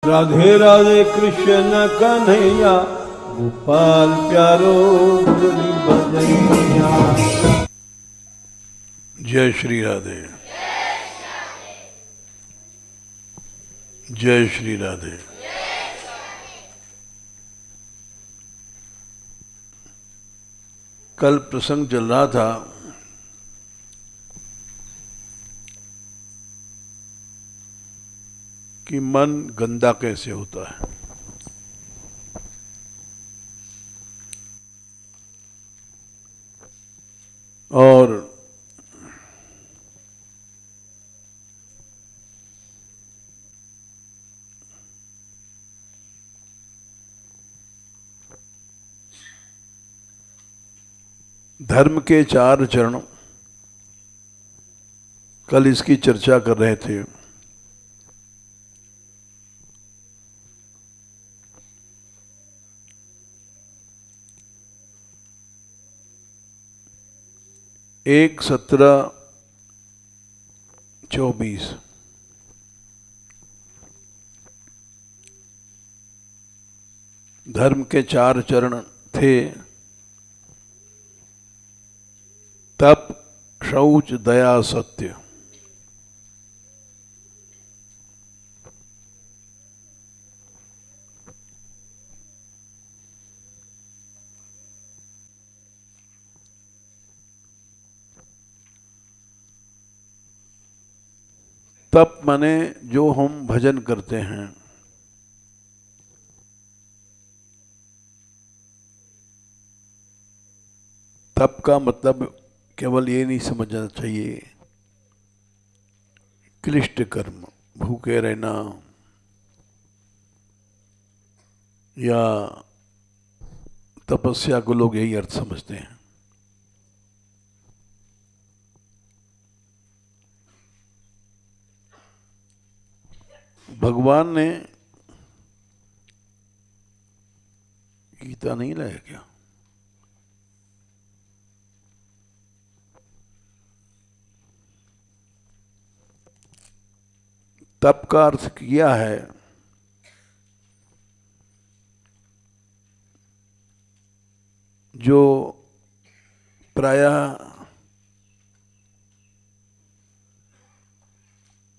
राधे राधे कृष्ण कन्हैया गोपाल प्यारो मुरली बजैया। जय श्री राधे। जय श्री राधे। कल प्रसंग चल रहा था कि मन गंदा कैसे होता है। और धर्म के 4 चरण, कल इसकी चर्चा कर रहे थे। एक 17-24 धर्म के 4 चरण थे। तप, शौच, दया, सत्य। तप माने जो हम भजन करते हैं, तप का मतलब केवल ये नहीं समझना चाहिए क्लिष्ट कर्म, भूखे रहना या तपस्या को लोग यही अर्थ समझते हैं। भगवान ने गीता नहीं लाया क्या? तप का अर्थ किया है जो प्रायः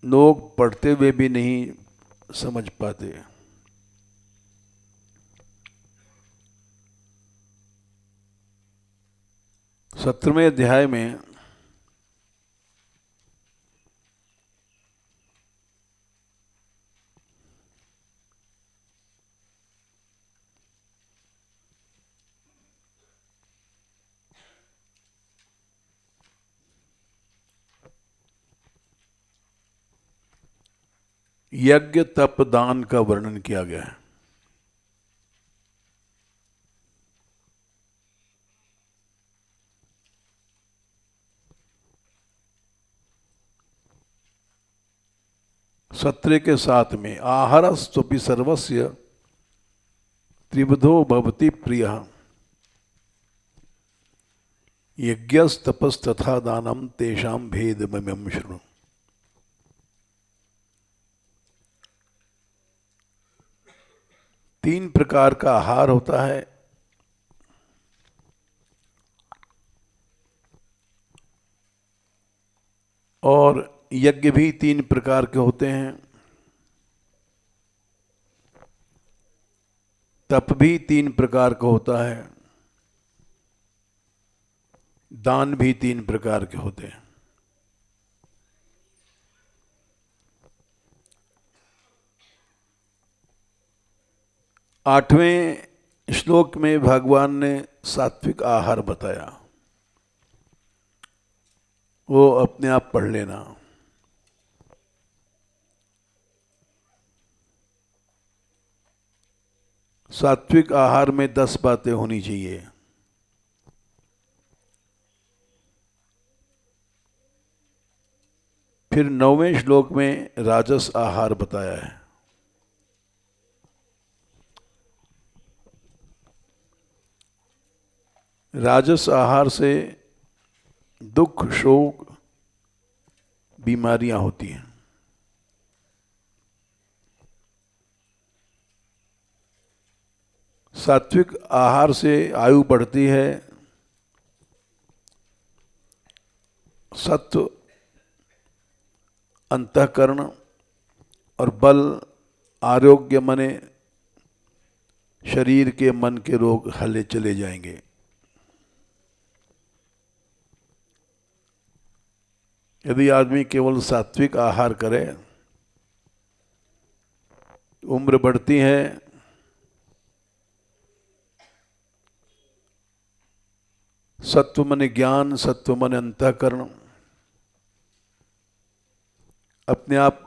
लोग पढ़ते हुए भी नहीं समझ पाते। सत्रहवें अध्याय में यज्ञ, तप, दान का वर्णन किया गया है। सत्रह के 7 में आहारस्त्वपि सर्वस्य त्रिविधो भवति प्रियः यज्ञस्तपस्तथा दानम तेषां भेदमयं शृणु। तीन प्रकार का आहार होता है। और यज्ञ भी 3 प्रकार के होते हैं। तप भी 3 प्रकार का होता है। दान भी 3 प्रकार के होते हैं। आठवें श्लोक में भगवान ने सात्विक आहार बताया, वो अपने आप पढ़ लेना। सात्विक आहार में 10 बातें होनी चाहिए। फिर 9वें श्लोक में राजस आहार बताया है। राजस आहार से दुख, शोक, बीमारियां होती हैं। सात्विक आहार से आयु बढ़ती है, सत्व, अंतःकरण और बल, आरोग्य मने शरीर के मन के रोग हले चले जाएंगे। यदि आदमी केवल सात्विक आहार करे, उम्र बढ़ती है, सत्व मने ज्ञान, सत्व मने अंतःकरण अपने आप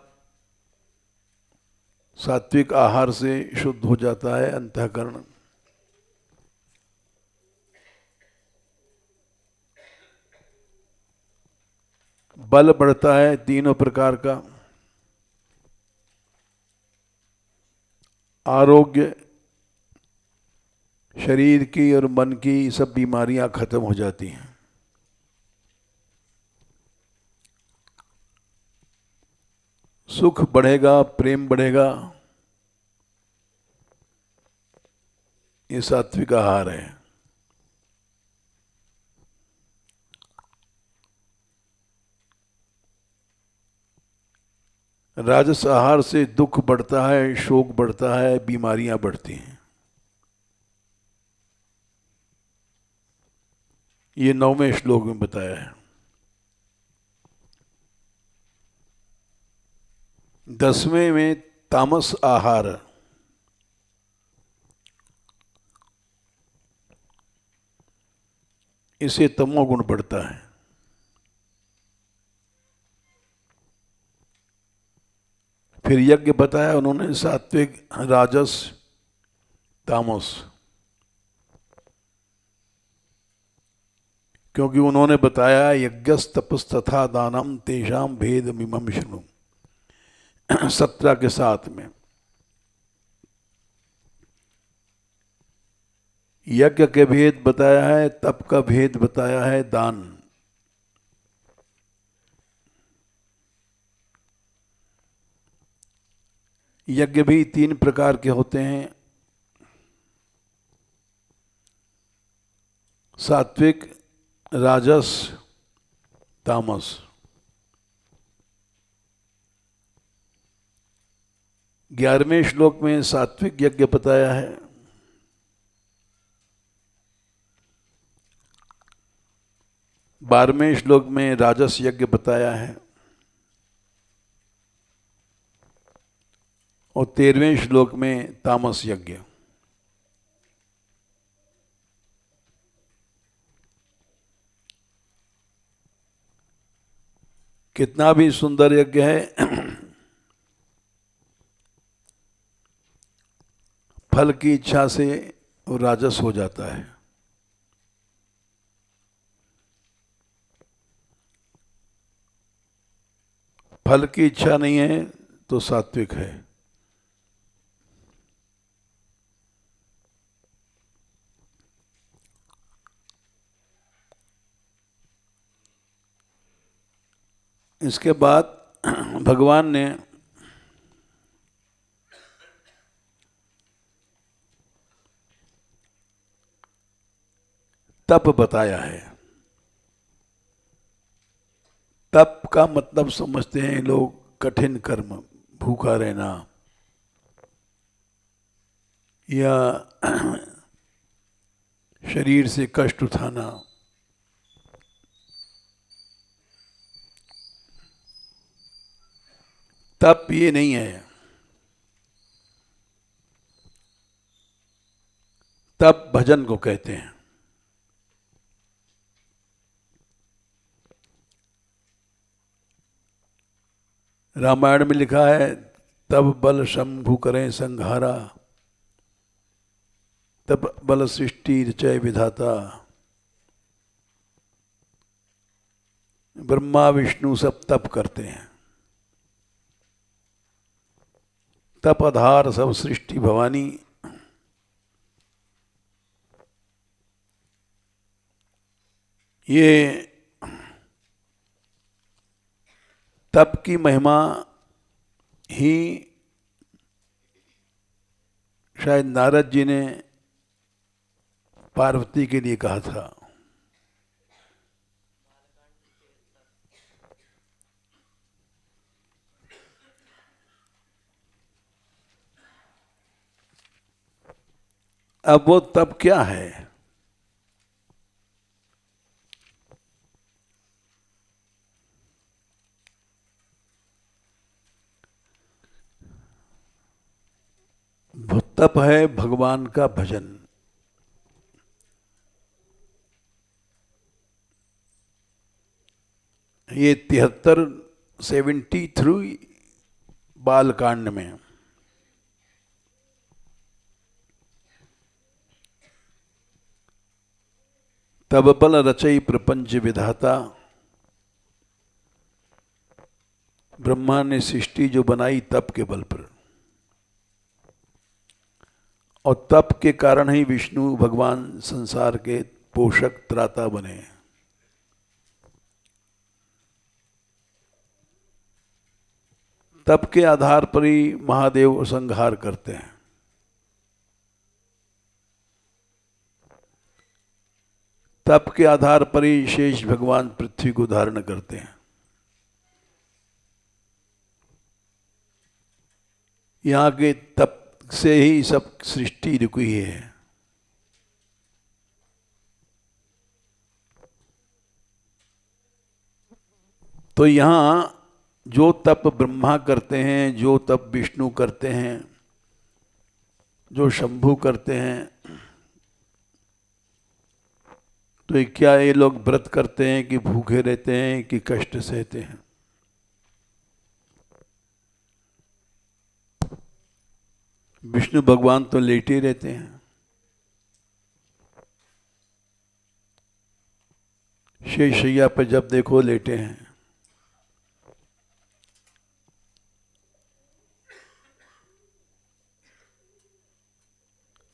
सात्विक आहार से शुद्ध हो जाता है। अंतःकरण बल बढ़ता है तीनों प्रकार का, आरोग्य, शरीर की और मन की सब बीमारियां खत्म हो जाती हैं। सुख बढ़ेगा, प्रेम बढ़ेगा। ये सात्विक आहार है। राजस आहार से दुख बढ़ता है, शोक बढ़ता है, बीमारियां बढ़ती हैं। ये 9वें श्लोक में बताया है। 10वें में तामस आहार, इससे तमोगुण बढ़ता है। फिर यज्ञ बताया उन्होंने, सात्विक, राजस, तामस, क्योंकि उन्होंने बताया यज्ञस तपस तथा दानम तेषाम भेद मिमम शृणु 17 के 7 में। यज्ञ के भेद बताया है, तप का भेद बताया है, दान। यज्ञ भी 3 प्रकार के होते हैं, सात्विक, राजस, तामस। 11वें श्लोक में सात्विक यज्ञ बताया है, 12वें श्लोक में राजस यज्ञ बताया है और 13वें श्लोक में तामस यज्ञ। कितना भी सुंदर यज्ञ है, फल की इच्छा से वो राजस हो जाता है। फल की इच्छा नहीं है तो सात्विक है। इसके बाद भगवान ने तप बताया है। तप का मतलब समझते हैं लोग कठिन कर्म, भूखा रहना या शरीर से कष्ट उठाना। तप ये नहीं है। तप भजन को कहते हैं। रामायण में लिखा है, तब बल शंभु करें संहारा, तब बल सृष्टि रचय विधाता। ब्रह्मा विष्णु सब तप करते हैं। तप आधार सब सृष्टि भवानी। ये तप की महिमा ही शायद नारद जी ने पार्वती के लिए कहा था। अब वो तप क्या है? वो तप है भगवान का भजन। ये 73 बालकांड में तब बल रचई प्रपंच विधाता, ब्रह्मा ने सृष्टि जो बनाई तप के बल पर, और तप के कारण ही विष्णु भगवान संसार के पोषक त्राता बने। तप के आधार पर ही महादेव संहार करते हैं। तप के आधार पर ही शेष भगवान पृथ्वी को धारण करते हैं। यहाँ के तप से ही सब सृष्टि रुकी है। तो यहाँ जो तप ब्रह्मा करते हैं, जो तप विष्णु करते हैं, जो शंभु करते हैं, तो ये क्या ये लोग व्रत करते हैं कि भूखे रहते हैं कि कष्ट सहते हैं? विष्णु भगवान तो लेटे रहते हैं, शेषैया पर जब देखो लेटे हैं।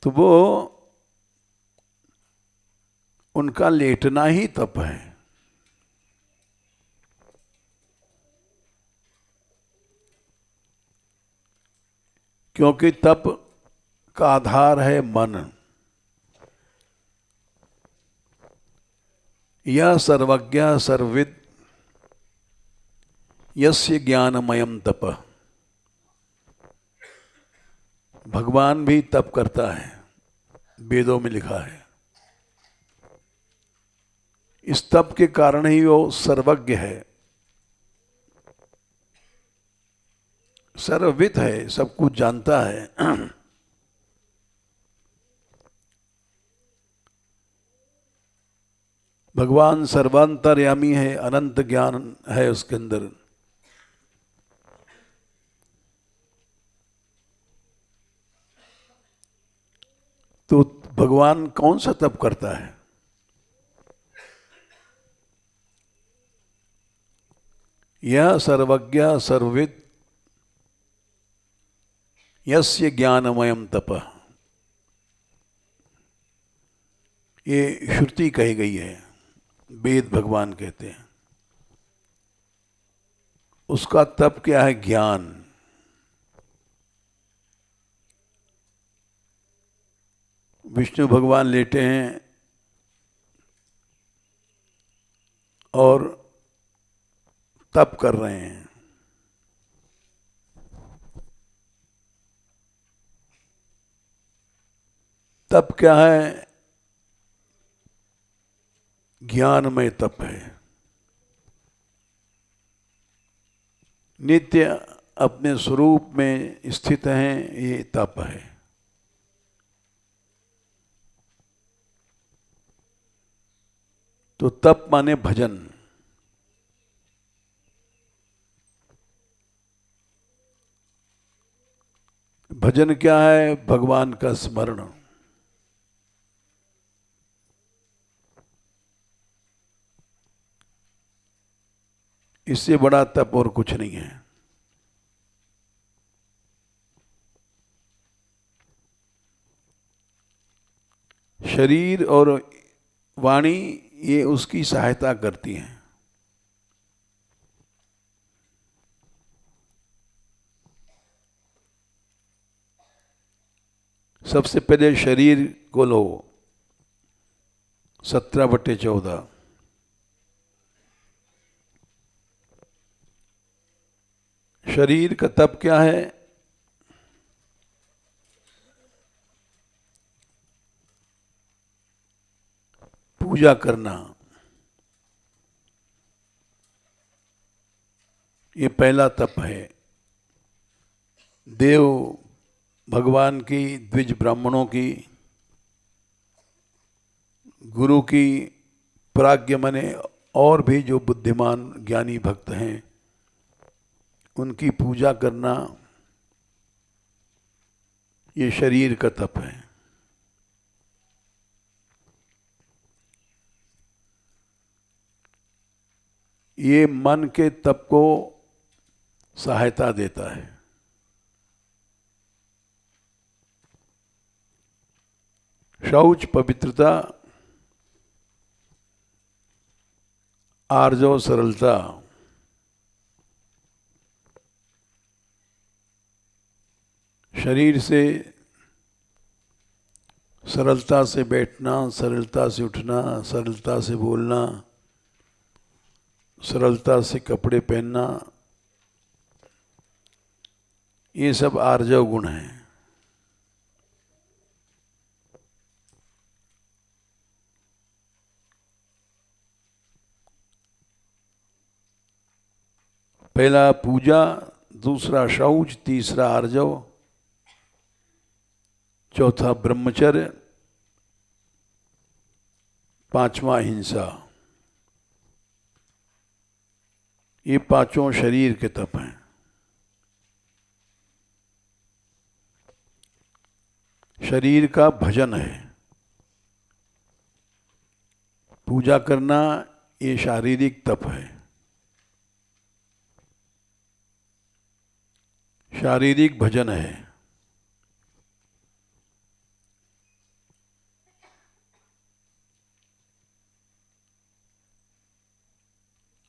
तो वो उनका लेटना ही तप है। क्योंकि तप का आधार है मन। यह सर्वज्ञ सर्वविद यस्य ज्ञानमयम तप। भगवान भी तप करता है, वेदों में लिखा है। इस तप के कारण ही वो सर्वज्ञ है, सर्वविद है, सब कुछ जानता है। भगवान सर्वांतर्यामी है, अनंत ज्ञान है उसके अंदर। तो भगवान कौन सा तप करता है? यह सर्वज्ञ सर्वविद यस्य ज्ञानमयम तप। ये श्रुति कही गई है, वेद भगवान कहते हैं। उसका तप क्या है? ज्ञान। विष्णु भगवान लेटे हैं और तप कर रहे हैं। तप क्या है? ज्ञानमय तप है। नित्य अपने स्वरूप में स्थित हैं, ये तप है। तो तप माने भजन। भजन क्या है? भगवान का स्मरण। इससे बड़ा तप और कुछ नहीं है। शरीर और वाणी ये उसकी सहायता करती हैं। सबसे पहले शरीर को लो, 17/14। शरीर का तप क्या है? पूजा करना। ये पहला तप है। देव भगवान की, द्विज ब्राह्मणों की, गुरु की, प्राज्ञ मने और भी जो बुद्धिमान ज्ञानी भक्त हैं उनकी पूजा करना, ये शरीर का तप है। ये मन के तप को सहायता देता है। शौच पवित्रता, आर्जव सरलता, शरीर से सरलता से बैठना, सरलता से उठना, सरलता से बोलना, सरलता से कपड़े पहनना, ये सब आर्जव गुण हैं। पहला पूजा, दूसरा शौच, तीसरा आर्जव, चौथा ब्रह्मचर्य, पांचवा हिंसा। ये पांचों शरीर के तप हैं। शरीर का भजन है। पूजा करना ये शारीरिक तप है। शारीरिक भजन है।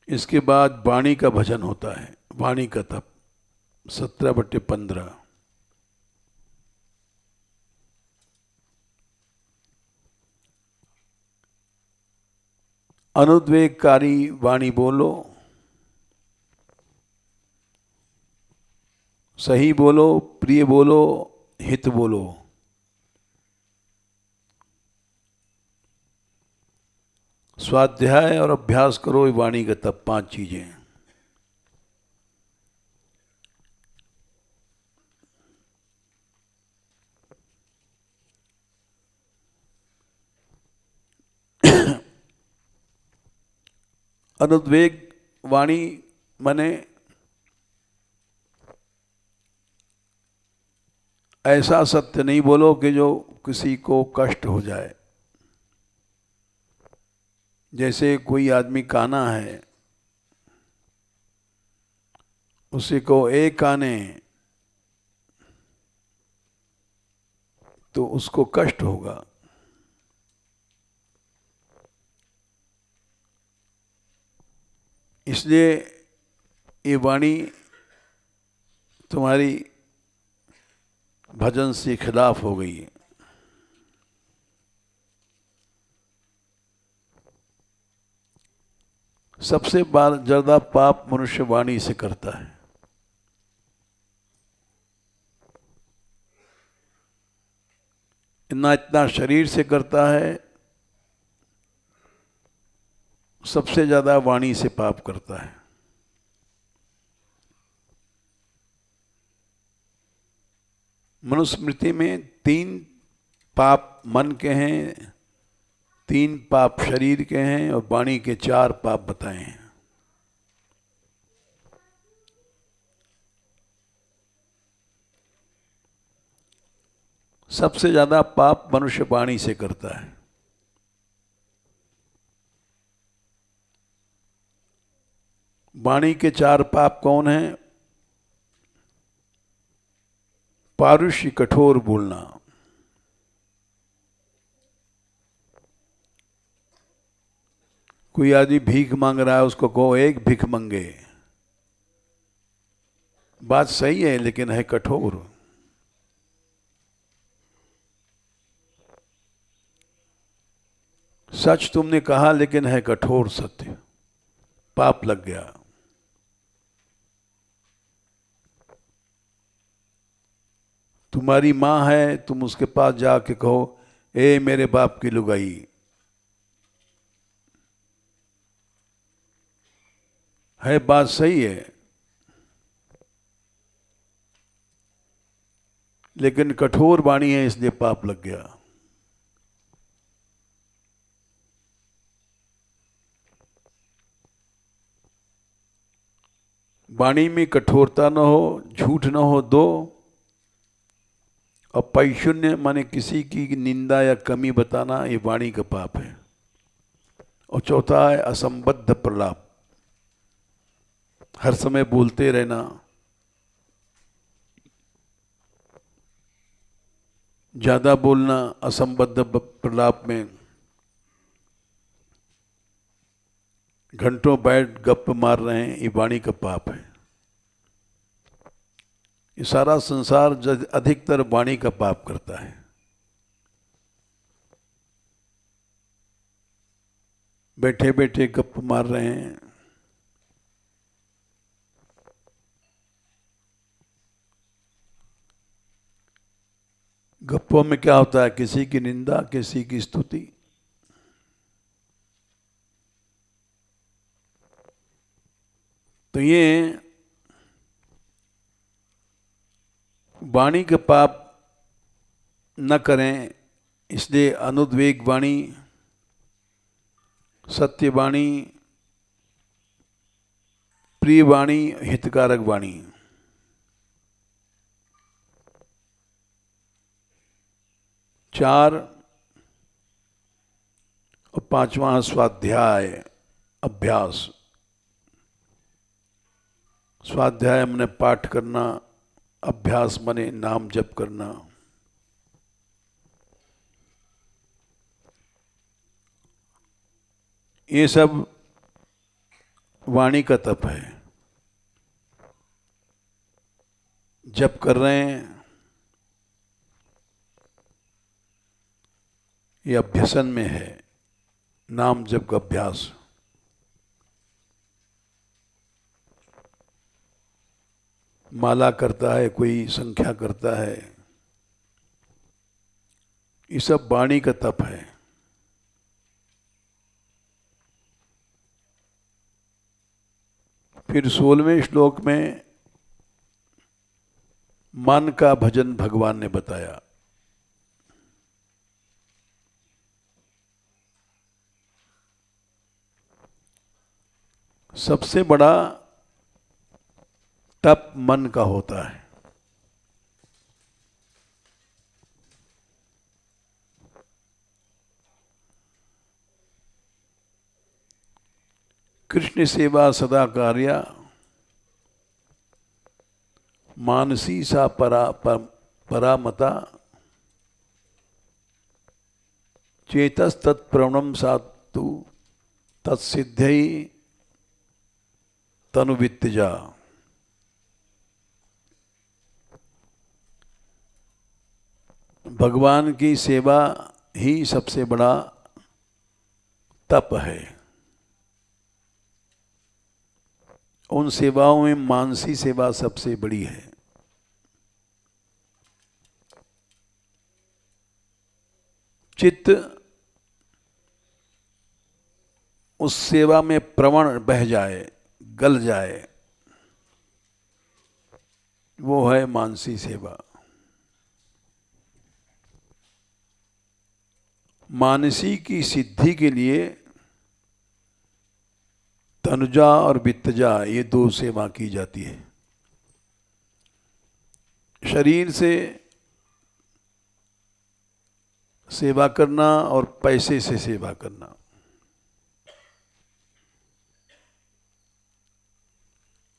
इसके बाद वाणी का भजन होता है। वाणी का तप 17/15। अनुद्वेगकारी वाणी बोलो, सही बोलो, प्रिय बोलो, हित बोलो। स्वाध्याय और अभ्यास करो ये वाणी का तप। 5 चीजें। अनुद्वेग वाणी माने ऐसा सत्य नहीं बोलो कि जो किसी को कष्ट हो जाए। जैसे कोई आदमी काना है, उसी को एक काने तो उसको कष्ट होगा। इसलिए ये वाणी तुम्हारी भजन से खिलाफ हो गई है। सबसे ज्यादा पाप मनुष्य वाणी से करता है। इतना शरीर से करता है, सबसे ज्यादा वाणी से पाप करता है। मनुस्मृति में 3 पाप मन के हैं, 3 पाप शरीर के हैं और वाणी के 4 पाप बताए हैं। सबसे ज्यादा पाप मनुष्य वाणी से करता है। वाणी के 4 पाप कौन हैं? पारुष्य, कठोर बोलना। कोई आदमी भीख मांग रहा है, उसको कहो एक भीख मांगे। बात सही है लेकिन है कठोर। सच तुमने कहा लेकिन है कठोर सत्य, पाप लग गया। तुम्हारी माँ है, तुम उसके पास जाके कहो ए मेरे बाप की लुगाई, है बात सही है, लेकिन कठोर वाणी है इसलिए पाप लग गया। वाणी में कठोरता न हो, झूठ न हो दो, और पैशून्य माने किसी की निंदा या कमी बताना, ये वाणी का पाप है। और चौथा है असंबद्ध प्रलाप, हर समय बोलते रहना, ज्यादा बोलना, असंबद्ध प्रलाप में घंटों बैठ गप मार रहे हैं, ये वाणी का पाप है। ये सारा संसार अधिकतर वाणी का पाप करता है। बैठे बैठे गप मार रहे हैं, गप्पों में क्या होता है, किसी की निंदा, किसी की स्तुति। तो ये वाणी के पाप न करें, इसलिए अनुद्वेग वाणी, सत्य वाणी, प्रिय वाणी, हितकारक वाणी। चार और पांचवा स्वाध्याय अभ्यास। स्वाध्याय हमने पाठ करना, अभ्यास माने नाम जप करना। ये सब वाणी का तप है। जप कर रहे हैं, ये अभ्यसन में है, नाम जप का अभ्यास। माला करता है, कोई संख्या करता है, ये सब वाणी का तप है। फिर 16वें श्लोक में मन का भजन भगवान ने बताया। सबसे बड़ा तप मन का होता है। कृष्ण सेवा सदा कार्या, मानसी सा परामता, चेतस तत्प्रवणम सातु तत्सिद्धि तनुवित्तजा। भगवान की सेवा ही सबसे बड़ा तप है। उन सेवाओं में मानसी सेवा सबसे बड़ी है। चित्त उस सेवा में प्रवण बह जाए, गल जाए, वो है मानसी सेवा। मानसी की सिद्धि के लिए तनुजा और वित्तजा, ये दो सेवा की जाती है। शरीर से सेवा करना और पैसे से सेवा करना।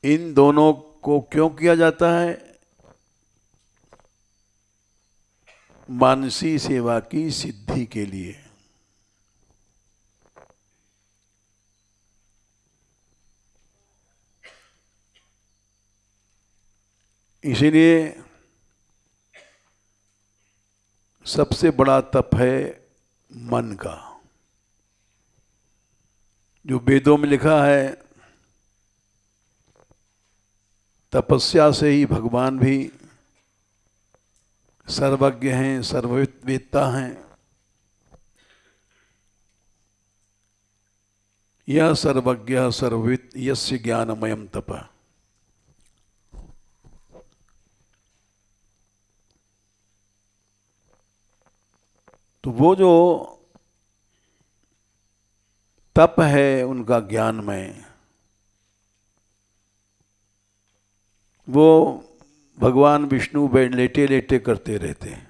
इन दोनों को क्यों किया जाता है? मानसी सेवा की सिद्धि के लिए। इसीलिए सबसे बड़ा तप है मन का। जो वेदों में लिखा है, तपस्या से ही भगवान भी सर्वज्ञ हैं, सर्ववेत्ता हैं। यह सर्वज्ञ सर्ववित् यस्य ज्ञानमयम तप। तो वो जो तप है उनका ज्ञानमय, वो भगवान विष्णु लेटे लेटे करते रहते हैं।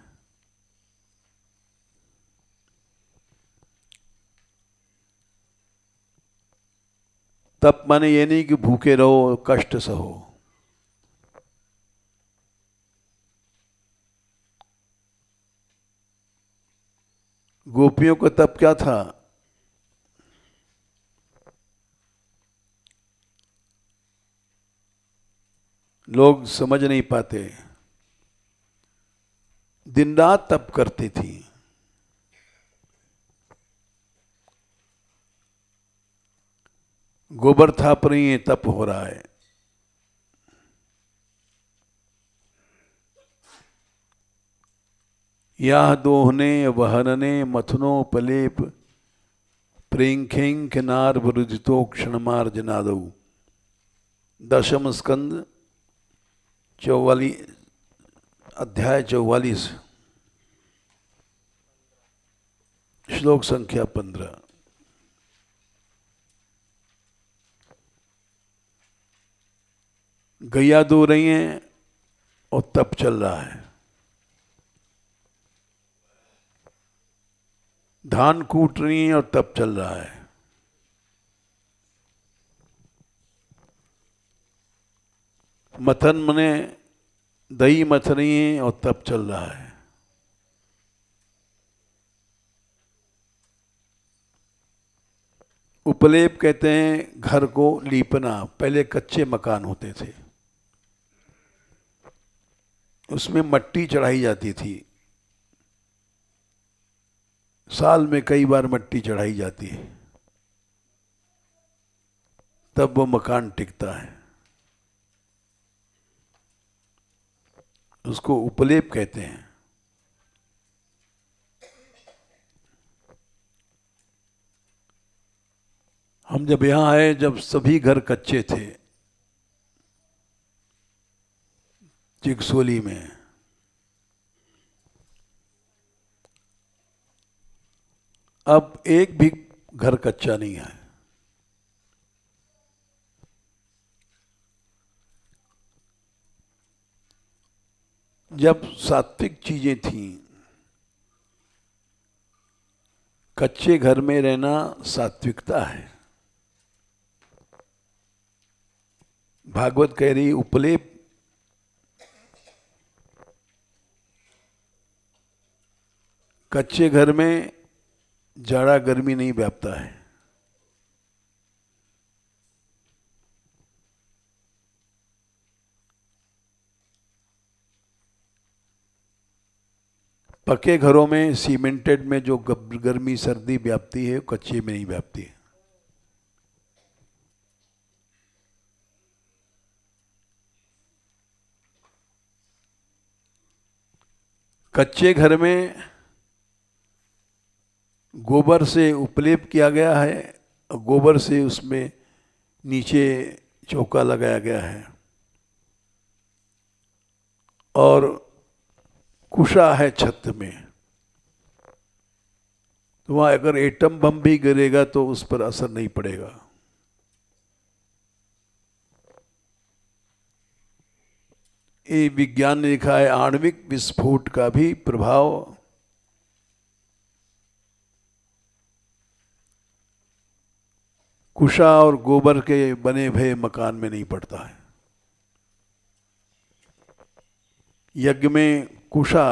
तप माने ये नहीं कि भूखे रहो, कष्ट सहो। गोपियों का तप क्या था? लोग समझ नहीं पाते। दिन रात तप करती थी। गोबर थाप रही है, तप हो रहा है। याह दोहने वहनने मथनोपलेप प्रेंखें किनार वरुदितो क्षणमार्जनादौ। दशम स्कंद 44 अध्याय 44 श्लोक संख्या 15। गैया दो रही हैं और तप चल रहा है। धान कूट रही हैं और तप चल रहा है। मथन मने दही मथ रही हैं और तप चल रहा है। उपलेप कहते हैं घर को लीपना। पहले कच्चे मकान होते थे, उसमें मट्टी चढ़ाई जाती थी। साल में कई बार मट्टी चढ़ाई जाती है, तब वो मकान टिकता है। उसको उपलेप कहते हैं। हम जब यहां आए, जब सभी घर कच्चे थे चिकसोली में, अब एक भी घर कच्चा नहीं है। जब सात्विक चीजें थीं, कच्चे घर में रहना सात्विकता है। भागवत कह रही उपलेप कच्चे घर में जाड़ा गर्मी नहीं व्यापता है। पक्के घरों में, सीमेंटेड में जो गर्मी सर्दी व्यापती है, कच्चे में नहीं व्यापती है। कच्चे घर में गोबर से उपलेप किया गया है और गोबर से उसमें नीचे चौका लगाया गया है और कुशा है छत में। तो वहां अगर एटम बम भी गिरेगा तो उस पर असर नहीं पड़ेगा। ये विज्ञान ने लिखा है, आणविक विस्फोट का भी प्रभाव कुशा और गोबर के बने हुए मकान में नहीं पड़ता है। यज्ञ में कुशा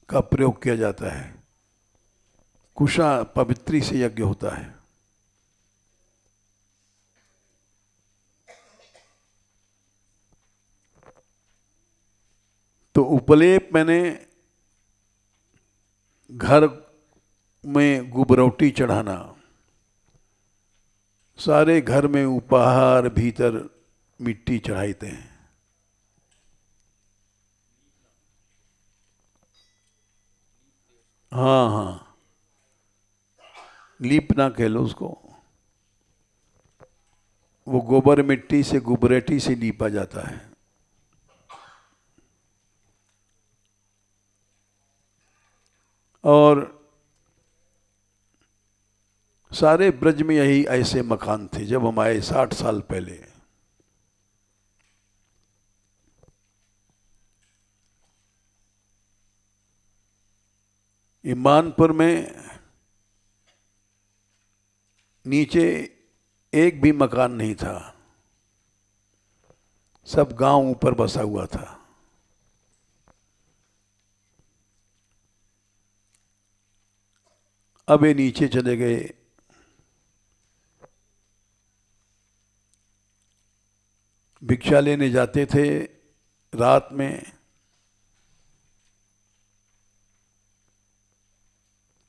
का प्रयोग किया जाता है। कुशा पवित्री से यज्ञ होता है। तो उपलेप मैंने घर में गुबरौटी चढ़ाना। सारे घर में उपहार भीतर मिट्टी चढ़ाते हैं। हाँ हाँ, लीपना कह लो उसको। वो गोबर मिट्टी से, गुबरेटी से लीपा जाता है। और सारे ब्रज में यही ऐसे मकान थे जब हम आए 60 साल पहले। ईमानपुर में नीचे एक भी मकान नहीं था, सब गांव ऊपर बसा हुआ था। अब ये नीचे चले गए। भिक्षा लेने जाते थे रात में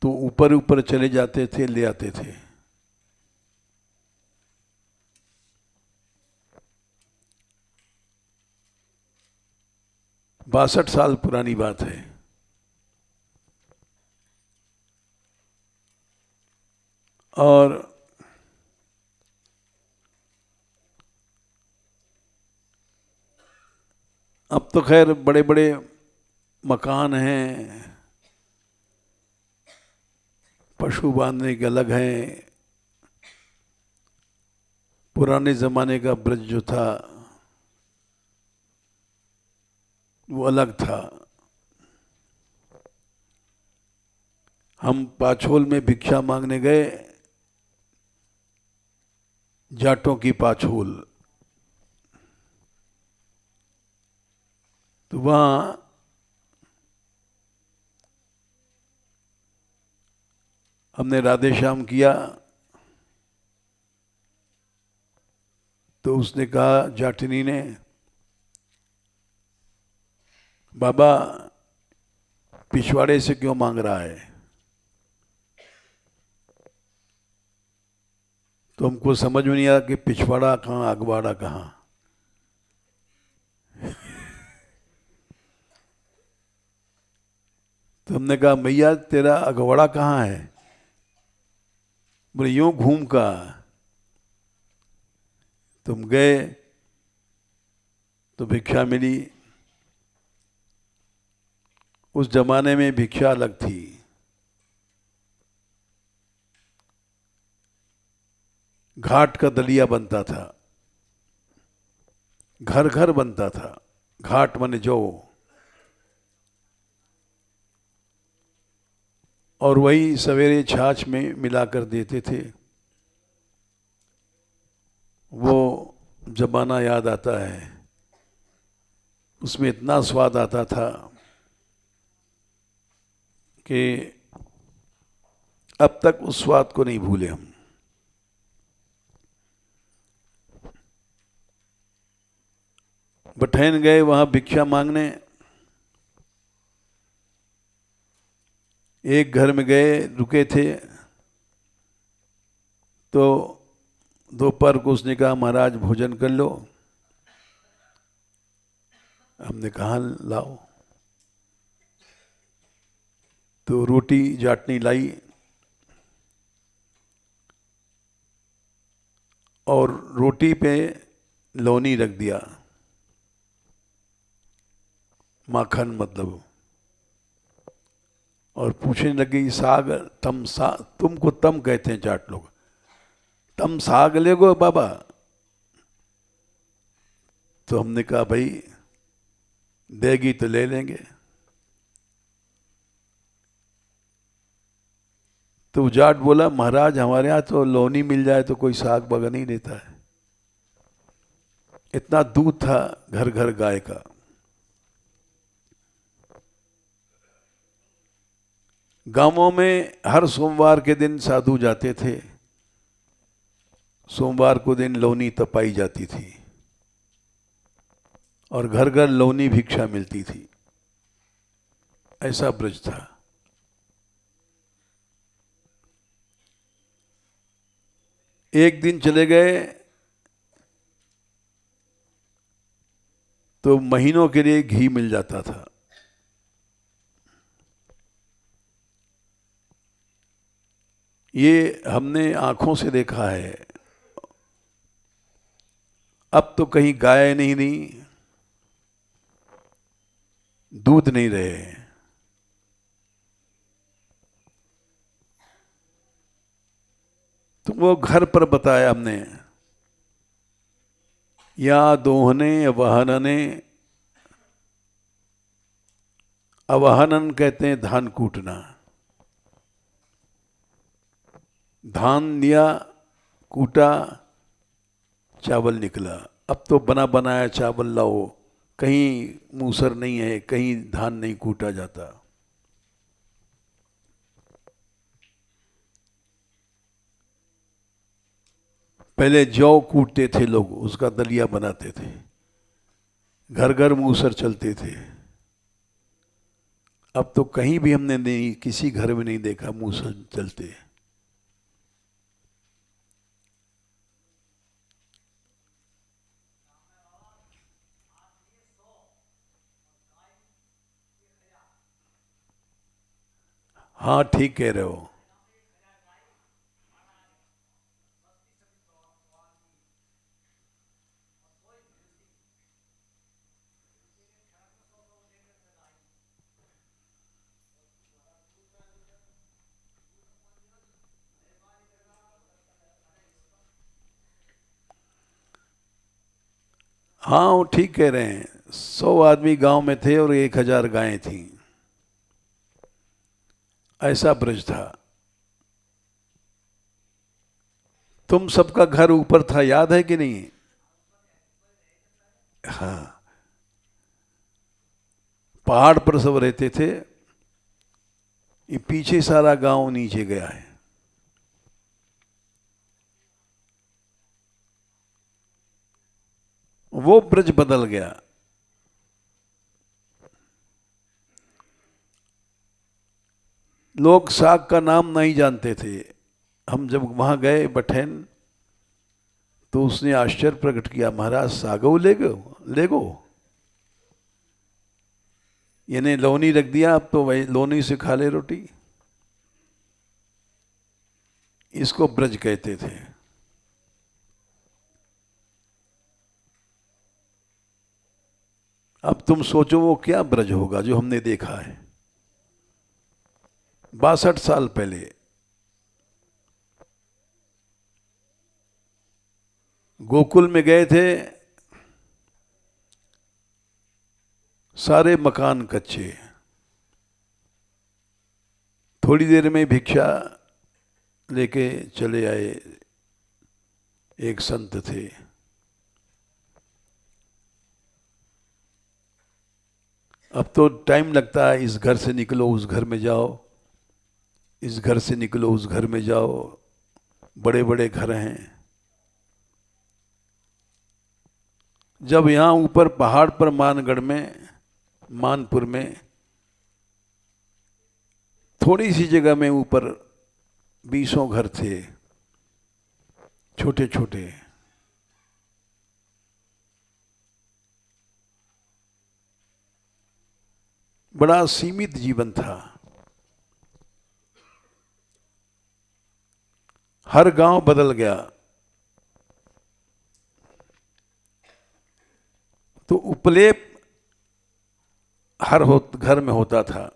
तो ऊपर ऊपर चले जाते थे, ले आते थे। 62 साल पुरानी बात है। और अब तो खैर बड़े बड़े मकान हैं, पशु बांधने के अलग हैं। पुराने ज़माने का ब्रज जो था वो अलग था। हम पाछोल में भिक्षा मांगने गए, जाटों की पाछोल, तो वहाँ हमने राधे श्याम किया। तो उसने कहा, जाटनी ने, बाबा पिछवाड़े से क्यों मांग रहा है? तो हमको समझ में नहीं आया कि पिछवाड़ा कहाँ, अगवाड़ा कहाँ। तो हमने कहा, मैया तेरा अगवाड़ा कहाँ है? बोले यूं घूम का। तुम गए तो भिक्षा मिली। उस जमाने में भिक्षा अलग थी। घाट का दलिया बनता था, घर घर बनता था। घाट माने जौ, और वही सवेरे छाछ में मिलाकर देते थे। वो जमाना याद आता है। उसमें इतना स्वाद आता था कि अब तक उस स्वाद को नहीं भूले हम। बठैन गए वहां भिक्षा मांगने। एक घर में गए, रुके थे। तो दोपहर को उसने कहा, महाराज भोजन कर लो। हमने कहा लाओ। तो रोटी जाटनी लाई और रोटी पे लौनी रख दिया, माखन मतलब। और पूछने लगी, साग तम साग, तुमको तम कहते हैं जाट लोग, तम साग ले गो बाबा। तो हमने कहा, भाई देगी तो ले लेंगे। तो जाट बोला, महाराज हमारे यहाँ तो लौनी मिल जाए तो कोई साग बगा नहीं देता है। इतना दूध था घर घर गाय का। गांवों में हर सोमवार के दिन साधु जाते थे। सोमवार को दिन लौनी तपाई जाती थी और घर घर लौनी भिक्षा मिलती थी। ऐसा ब्रज था। एक दिन चले गए तो महीनों के लिए घी मिल जाता था। ये हमने आंखों से देखा है। अब तो कहीं गाय नहीं रही, दूध नहीं रहे। तो वो घर पर बताया हमने, या दोहने अवहनने, अवहनन कहते हैं धान कूटना। धान लिया, कूटा, चावल निकला। अब तो बना बनाया चावल लाओ, कहीं मूसर नहीं है, कहीं धान नहीं कूटा जाता। पहले जौ कूटते थे लोग, उसका दलिया बनाते थे, घर घर मूसर चलते थे। अब तो कहीं भी हमने नहीं, किसी घर में नहीं देखा मूसर चलते। हाँ ठीक कह रहे हो। हाँ वो ठीक कह रहे हैं। 100 आदमी गांव में थे और 1000 गायें थीं। ऐसा ब्रज था। तुम सबका घर ऊपर था, याद है कि नहीं? हाँ, पहाड़ पर सब रहते थे। ये पीछे सारा गांव नीचे गया है। वो ब्रज बदल गया। लोग साग का नाम नहीं जानते थे। हम जब वहां गए बठेन, तो उसने आश्चर्य प्रकट किया, महाराज सागो ले गो। यानी लौनी रख दिया, अब तो वही लौनी से खा ले रोटी। इसको ब्रज कहते थे। अब तुम सोचो वो क्या ब्रज होगा जो हमने देखा है 62 साल पहले। गोकुल में गए थे, सारे मकान कच्चे। थोड़ी देर में भिक्षा लेके चले आए एक संत थे। अब तो टाइम लगता है, इस घर से निकलो उस घर में जाओ, इस घर से निकलो उस घर में जाओ, बड़े बड़े घर हैं। जब यहाँ ऊपर पहाड़ पर मानगढ़ में, मानपुर में, थोड़ी सी जगह में ऊपर 20 घर थे, छोटे छोटे। बड़ा सीमित जीवन था। हर गांव बदल गया। तो उपलेप हर घर में होता था।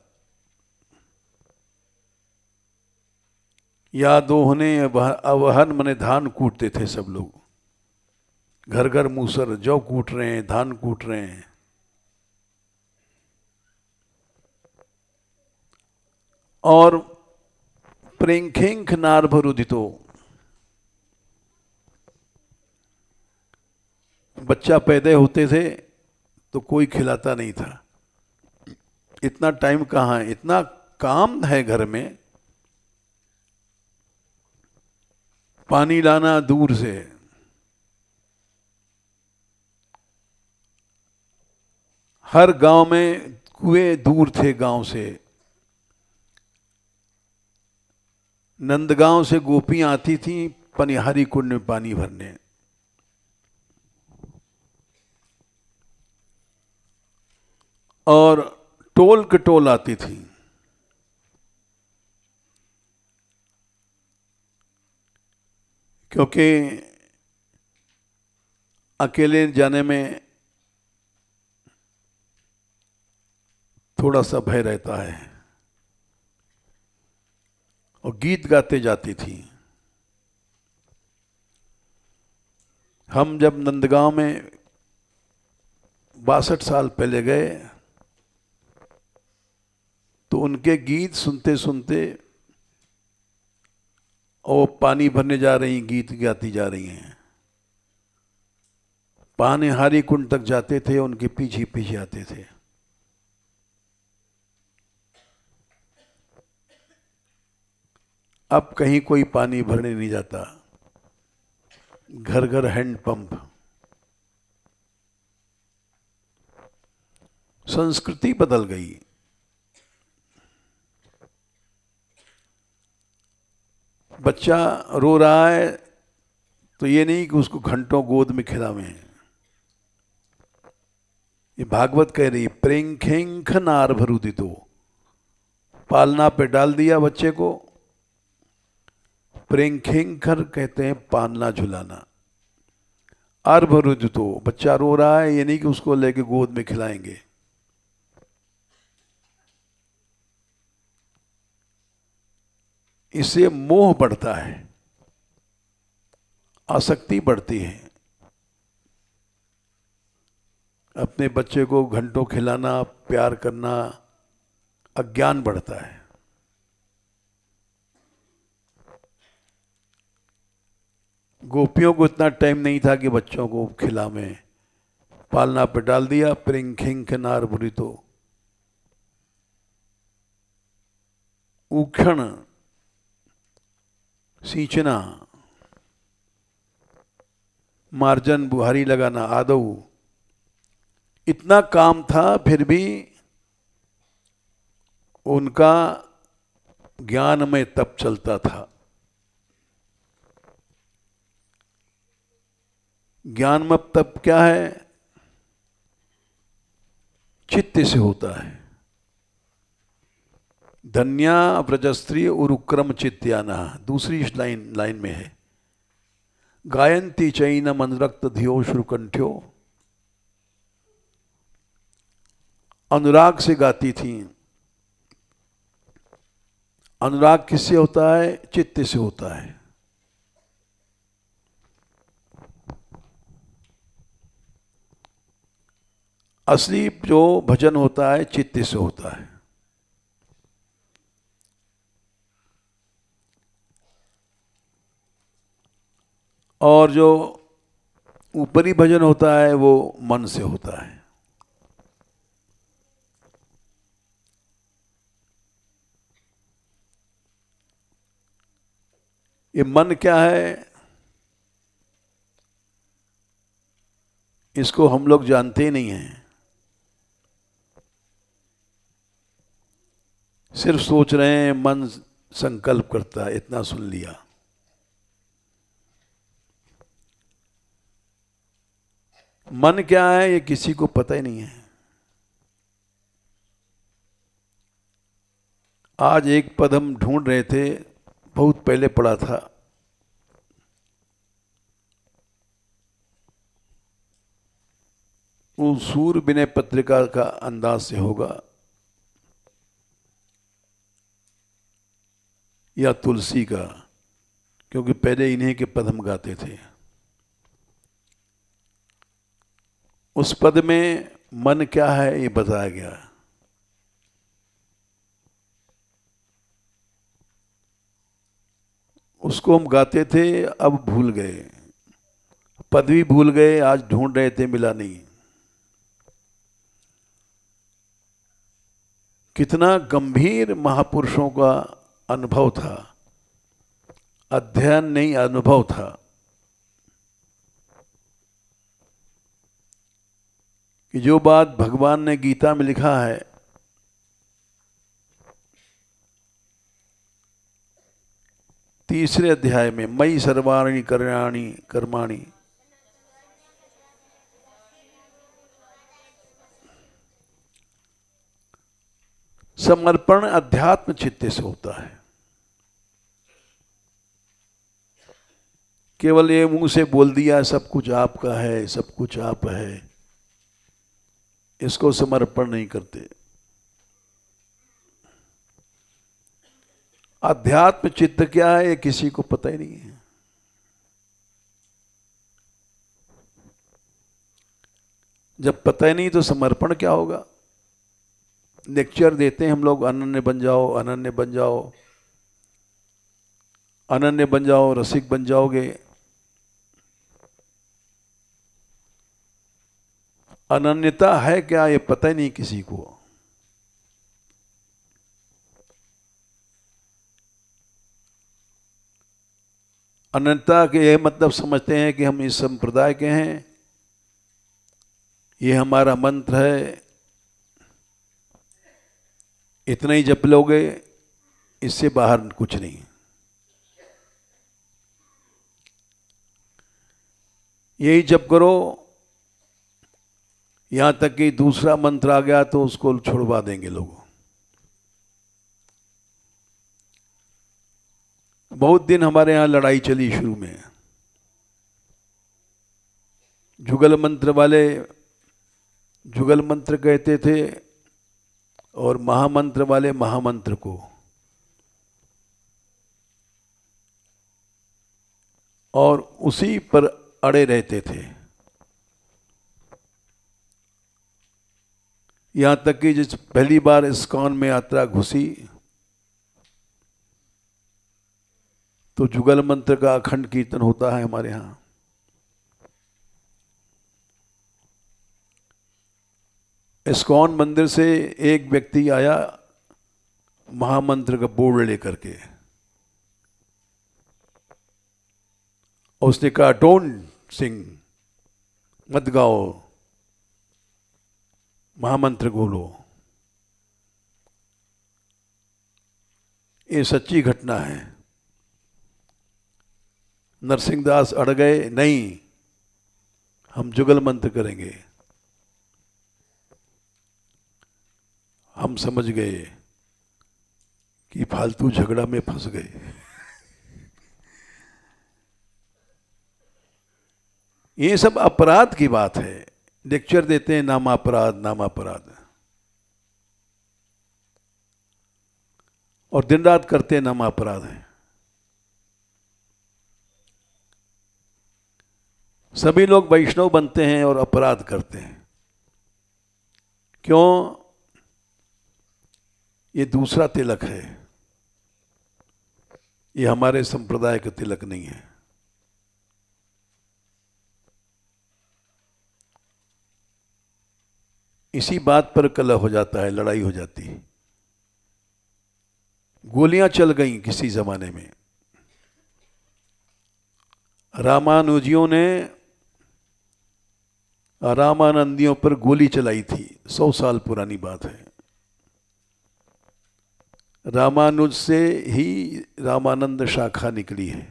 या दोहने अवहन मने धान कूटते थे सब लोग। घर घर मूसर, जौ कूट रहे हैं, धान कूट रहे हैं। और प्रेंखेंख नारभरुदितो, बच्चा पैदा होते थे तो कोई खिलाता नहीं था। इतना टाइम कहाँ है, इतना काम है घर में। पानी लाना दूर से, हर गांव में कुएं दूर थे गांव से। नंदगांव से गोपियां आती थीं पनिहारी कुंड में पानी भरने। और टोल के टोल आती थी। क्योंकि अकेले जाने में थोड़ा सा भय रहता है, और गीत गाते जाती थी। हम जब नंदगांव में 62 साल पहले गए तो उनके गीत सुनते सुनते, और पानी भरने जा रही, गीत गाती जा रही हैं, पानीहारी कुंड तक जाते थे, उनके पीछे पीछे आते थे। अब कहीं कोई पानी भरने नहीं जाता, घर घर हैंडपंप। संस्कृति बदल गई। बच्चा रो रहा है तो ये नहीं कि उसको घंटों गोद में खिलावें। ये भागवत कह रही, प्रेंखेंख नार भरुदितो, पालना पे डाल दिया बच्चे को। प्रेंखेंखर कहते हैं पालना झुलाना। अर्भरुदितो, बच्चा रो रहा है, ये नहीं कि उसको लेके गोद में खिलाएंगे। इससे मोह बढ़ता है, आसक्ति बढ़ती है। अपने बच्चे को घंटों खिलाना, प्यार करना, अज्ञान बढ़ता है। गोपियों को इतना टाइम नहीं था कि बच्चों को खिलावें, पालना पे डाल दिया। प्रिंखिंख नार बुरी तो उखण सींचना, मार्जन बुहारी लगाना, आदऊ, इतना काम था, फिर भी उनका ज्ञान में तप चलता था। ज्ञान में तप क्या है? चित्त से होता है। धन्या व्रजस्त्री उरुक्रम चित्याना, दूसरी लाइन में है। गायंती चैन मनरक्त धियो श्रुकंठ्यो, अनुराग से गाती थी। अनुराग किससे होता है? चित्त से होता है। असली जो भजन होता है चित्त से होता है। और जो ऊपरी भजन होता है वो मन से होता है। ये मन क्या है, इसको हम लोग जानते ही नहीं हैं। सिर्फ सोच रहे हैं, मन संकल्प करता है, इतना सुन लिया। मन क्या है ये किसी को पता ही नहीं है। आज एक पद हम ढूंढ रहे थे, बहुत पहले पढ़ा था। वो सूर विनय पत्रिका का अंदाज से होगा या तुलसी का, क्योंकि पहले इन्हीं के पद हम गाते थे। उस पद में मन क्या है ये बताया गया। उसको हम गाते थे, अब भूल गए, पद भी भूल गए। आज ढूंढ रहे थे, मिला नहीं। कितना गंभीर महापुरुषों का अनुभव था, अध्ययन नहीं अनुभव था। कि जो बात भगवान ने गीता में लिखा है, तीसरे अध्याय में मयि सर्वाणि कर्माणि कर्माणि, समर्पण अध्यात्म चित्त से होता है। केवल ये मुंह से बोल दिया सब कुछ आपका है, सब कुछ आप है, इसको समर्पण नहीं करते। अध्यात्म चित्त क्या है ये किसी को पता ही नहीं है। जब पता ही नहीं तो समर्पण क्या होगा। लेक्चर देते हैं हम लोग, अनन्य बन जाओ, अनन्य बन जाओ, अनन्य बन जाओ, रसिक बन जाओगे। अनन्यता है क्या ये पता ही नहीं किसी को। अनन्यता के ये मतलब समझते हैं कि हम इस संप्रदाय के हैं, ये हमारा मंत्र है, इतना ही जप लोगे, इससे बाहर कुछ नहीं। यही जप करो, यहां तक कि दूसरा मंत्र आ गया तो उसको छुड़वा देंगे लोग। बहुत दिन हमारे यहां लड़ाई चली शुरू में। जुगल मंत्र वाले जुगल मंत्र कहते थे और महामंत्र वाले महामंत्र को, और उसी पर अड़े रहते थे। यहां तक कि जिस पहली बार इस्कॉन में यात्रा घुसी तो जुगल मंत्र का अखंड कीर्तन होता है हमारे यहां। इस्कॉन मंदिर से एक व्यक्ति आया महामंत्र का बोर्ड लेकर के, और उसने कहा डोंट सिंग, मत गाओ, महामंत्र बोलो। ये सच्ची घटना है। नरसिंहदास अड़ गए, नहीं हम जुगल मंत्र करेंगे। हम समझ गए कि फालतू झगड़ा में फंस गए। ये सब अपराध की बात है। लेक्चर देते हैं नाम अपराध, नाम अपराध, और दिन रात करते हैं नाम अपराध है। सभी लोग वैष्णव बनते हैं और अपराध करते हैं। क्यों? ये दूसरा तिलक है, ये हमारे संप्रदाय का तिलक नहीं है। इसी बात पर कलह हो जाता है, लड़ाई हो जाती है। गोलियां चल गईं किसी जमाने में। रामानुजियों ने रामानंदियों पर गोली चलाई थी, 100 साल पुरानी बात है। रामानुज से ही रामानंद शाखा निकली है।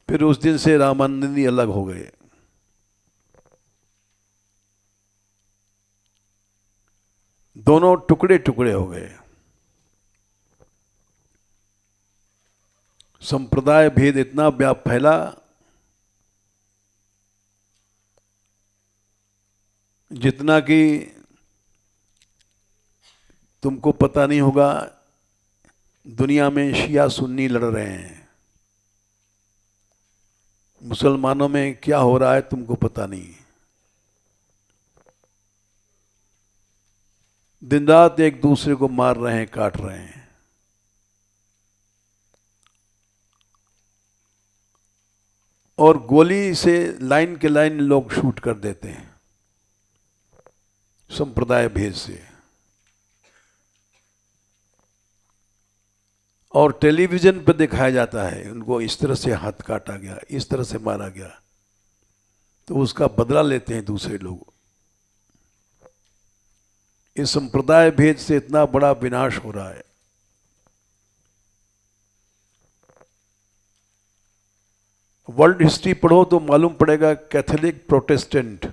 फिर उस दिन से रामानंदी अलग हो गए। दोनों टुकड़े टुकड़े हो गए। संप्रदाय भेद इतना व्याप फैला जितना कि तुमको पता नहीं होगा। दुनिया में शिया सुन्नी लड़ रहे हैं, मुसलमानों में क्या हो रहा है तुमको पता नहीं। दिन रात एक दूसरे को मार रहे हैं, काट रहे हैं। और गोली से लाइन के लाइन लोग शूट कर देते हैं संप्रदाय भेद से। और टेलीविजन पर दिखाया जाता है उनको इस तरह से हाथ काटा गया, इस तरह से मारा गया, तो उसका बदला लेते हैं दूसरे लोग। इस संप्रदाय भेद से इतना बड़ा विनाश हो रहा है। वर्ल्ड हिस्ट्री पढ़ो तो मालूम पड़ेगा कैथोलिक प्रोटेस्टेंट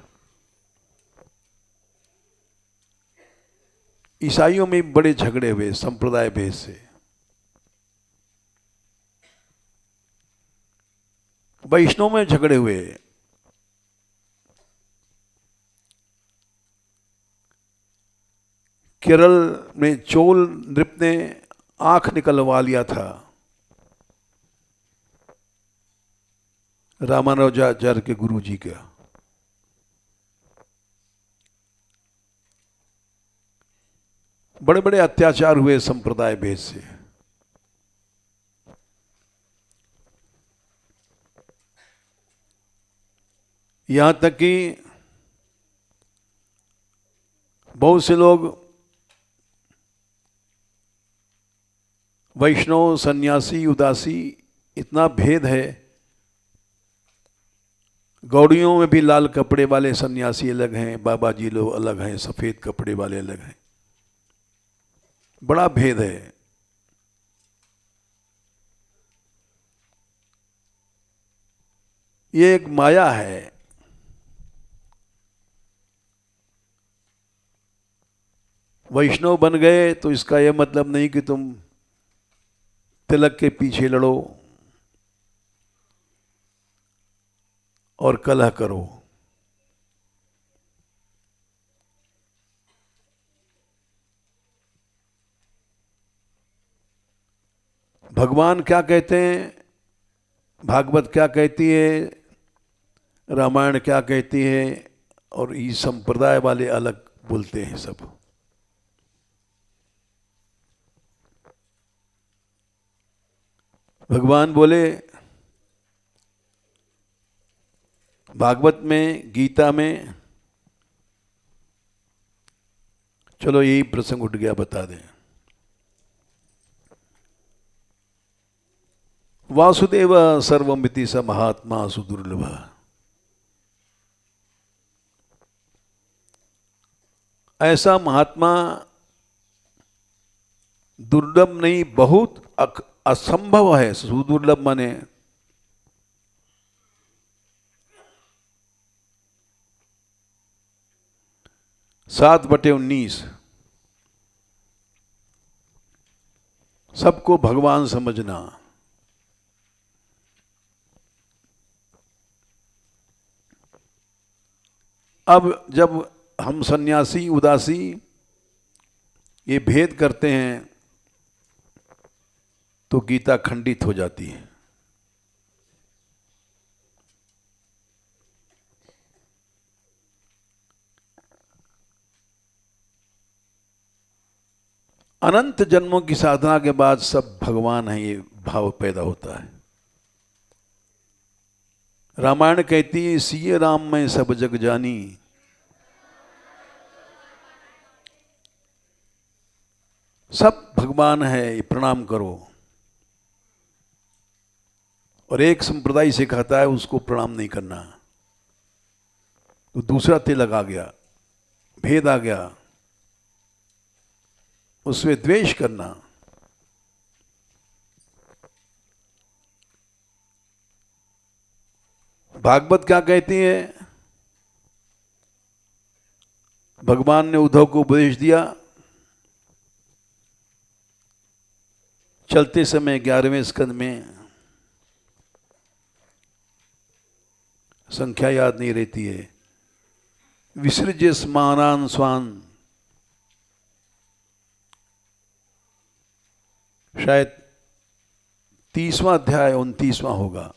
ईसाइयों में बड़े झगड़े हुए संप्रदाय भेद से। वैष्णव में झगड़े हुए। केरल में चोल नृप ने आंख निकलवा लिया था रामानुजाचार्य के गुरु जी का। बड़े बड़े अत्याचार हुए संप्रदाय भेद से। यहां तक कि बहुत से लोग वैष्णव, सन्यासी, उदासी, इतना भेद है। गौड़ियों में भी लाल कपड़े वाले सन्यासी अलग हैं, बाबा जी लोग अलग हैं, सफेद कपड़े वाले अलग हैं। बड़ा भेद है। ये एक माया है। वैष्णव बन गए तो इसका यह मतलब नहीं कि तुम तिलक के पीछे लड़ो और कलह करो। भगवान क्या कहते हैं, भागवत क्या कहती है, रामायण क्या कहती है, और ये संप्रदाय वाले अलग बोलते हैं सब। भगवान बोले भागवत में, गीता में, चलो यही प्रसंग उठ गया, बता दें। वासुदेव सर्वमिति स महात्मा सुदुर्लभ। ऐसा महात्मा दुर्लभ नहीं, बहुत असंभव है। सुदुर्लभ माने 7/19 सबको भगवान समझना। अब जब हम सन्यासी, उदासी ये भेद करते हैं तो गीता खंडित हो जाती है। अनंत जन्मों की साधना के बाद सब भगवान है, ये भाव पैदा होता है। रामायण कहती है, सिय राम मैं सब जग जानी, सब भगवान है, ये प्रणाम करो। और एक संप्रदाय सिखाता है उसको प्रणाम नहीं करना, तो दूसरा तिलक आ गया, भेद आ गया, उसमें द्वेष करना। भागवत क्या कहती है, भगवान ने उद्धव को उपदेश दिया, चलते समय 11वें स्कंद में, संख्या याद नहीं रहती है, विसृज्य स्मानान स्वान, शायद 30वां अध्याय 29वां होगा,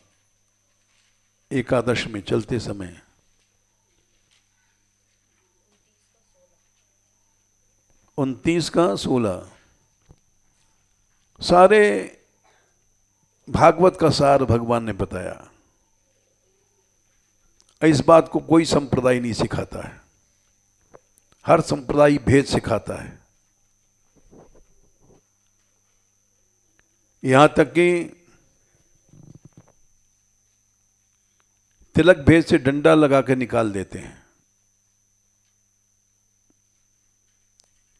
एकादश में चलते समय। उनतीस का 16 सारे भागवत का सार भगवान ने बताया। इस बात को कोई संप्रदाय नहीं सिखाता है, हर संप्रदाय भेद सिखाता है। यहां तक कि तिलक भेद से डंडा लगा के निकाल देते हैं,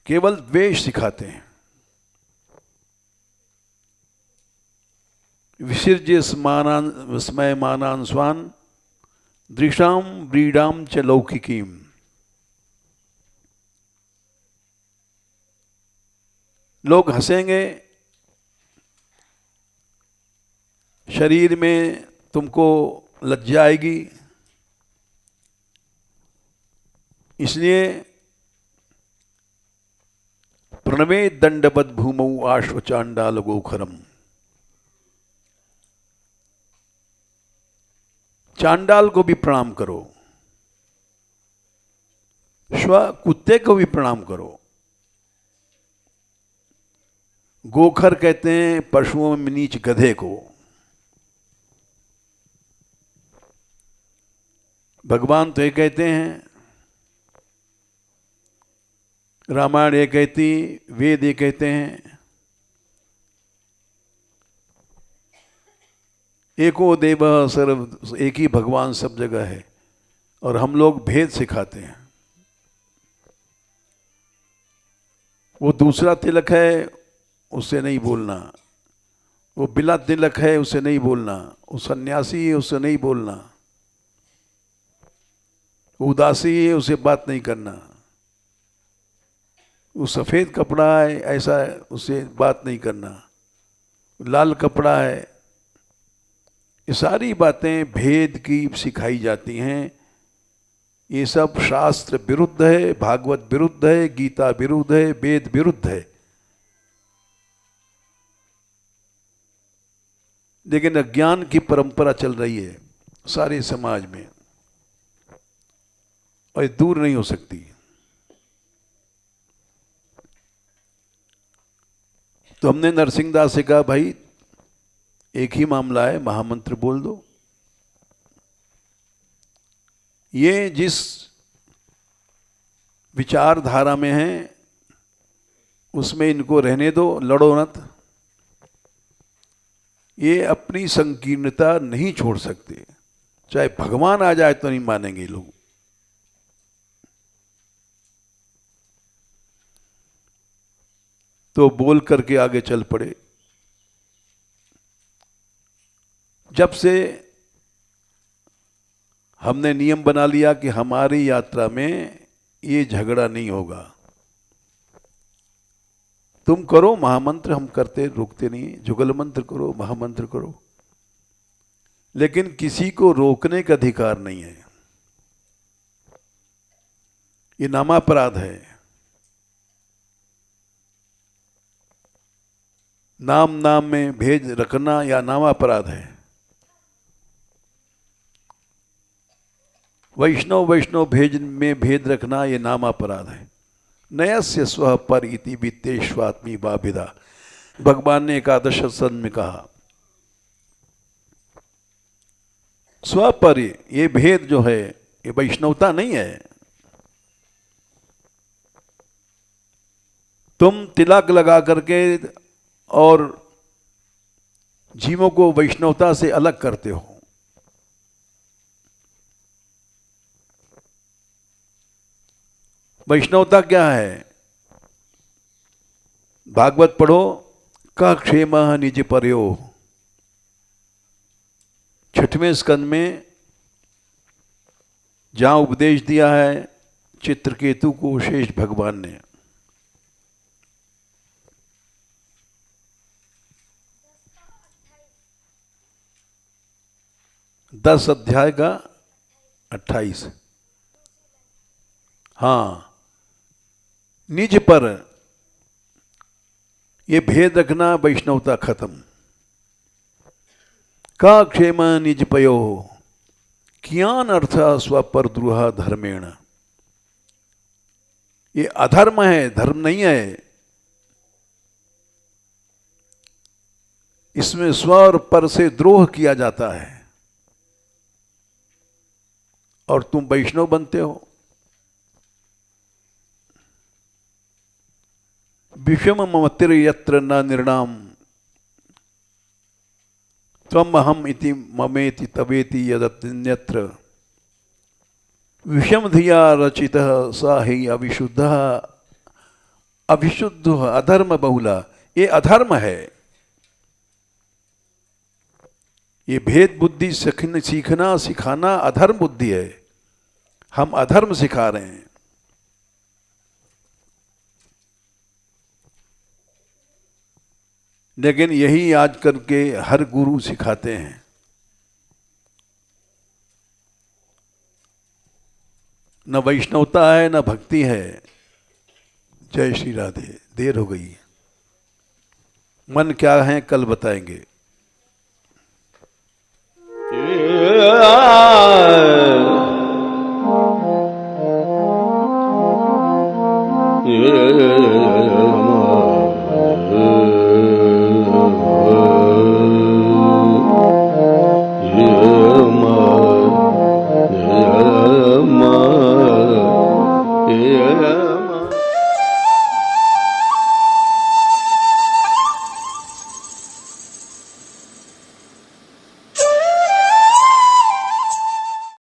केवल द्वेष सिखाते हैं। विसर्ज्य स्मयमानान् स्वान् दृशां व्रीडां च लौकिकीम्। लोग हंसेंगे, शरीर में तुमको लज्जा आएगी, इसलिए प्रणवे दंडवत भूमौ आश्व चांडाल गोखरम। चांडाल को भी प्रणाम करो, श्व कुत्ते को भी प्रणाम करो। गोखर कहते हैं पशुओं में नीच गधे को। भगवान तो ये कहते हैं, रामायण ये कहती, वेद ये कहते हैं, एको देव सर्व, एक ही भगवान सब जगह है, और हम लोग भेद सिखाते हैं। वो दूसरा तिलक है उससे नहीं बोलना, वो बिला तिलक है उससे नहीं बोलना, वो सन्यासी है उससे नहीं बोलना, वो उदासी है उससे बात नहीं करना, वो सफ़ेद कपड़ा है ऐसा है उससे बात नहीं करना, लाल कपड़ा है। ये सारी बातें भेद की सिखाई जाती हैं। ये सब शास्त्र विरुद्ध है, भागवत विरुद्ध है, गीता विरुद्ध है, वेद विरुद्ध है। लेकिन अज्ञान की परंपरा चल रही है सारे समाज में, और ये दूर नहीं हो सकती। तो हमने नरसिंहदास से कहा, भाई एक ही मामला है, महामंत्र बोल दो। ये जिस विचारधारा में है उसमें इनको रहने दो, लड़ो मत। ये अपनी संकीर्णता नहीं छोड़ सकते, चाहे भगवान आ जाए तो नहीं मानेंगे लोग। तो बोल करके आगे चल पड़े। जब से हमने नियम बना लिया कि हमारी यात्रा में ये झगड़ा नहीं होगा, तुम करो महामंत्र, हम करते रुकते नहीं, जुगल मंत्र करो, महामंत्र करो, लेकिन किसी को रोकने का अधिकार नहीं है। ये नामापराध है। नाम नाम में भेद रखना या नामापराध है। वैष्णव भेद में भेद रखना ये नामापराध है। नयस्य स्व पर इति वित्तेष्वात्मी बाभिदा, भगवान ने एकादश सत्संग में कहा। स्व पर ये भेद जो है ये वैष्णवता नहीं है। तुम तिलक लगा करके और जीवों को वैष्णवता से अलग करते हो। वैष्णवता क्या है? भागवत पढ़ो, का क्षेम निज पर्यो, 6वें स्कंद में जहां उपदेश दिया है चित्रकेतु को शेष भगवान ने। 10 अध्याय का 28। हाँ, निज पर ये भेद रखना, वैष्णवता खत्म। का क्षेम निज पयो, कियान अर्थ स्वपर द्रुह धर्मेण। ये अधर्म है, धर्म नहीं है। इसमें स्व और पर से द्रोह किया जाता है और तुम वैष्णव बनते हो। विषम ममतिर यत्र न निर्णाम, त्वम अहम इति ममेति तवेति यदन्यत्र। विषम धिया रचितः स हि अविशुद्धः अविशुद्ध अधर्म बहुला। ये अधर्म है। ये भेद बुद्धि सीखना सिखाना अधर्म बुद्धि है। हम अधर्म सिखा रहे हैं। लेकिन यही आज करके हर गुरु सिखाते हैं। न वैष्णवता है न भक्ति है। जय श्री राधे। देर हो गई। मन क्या है कल बताएंगे।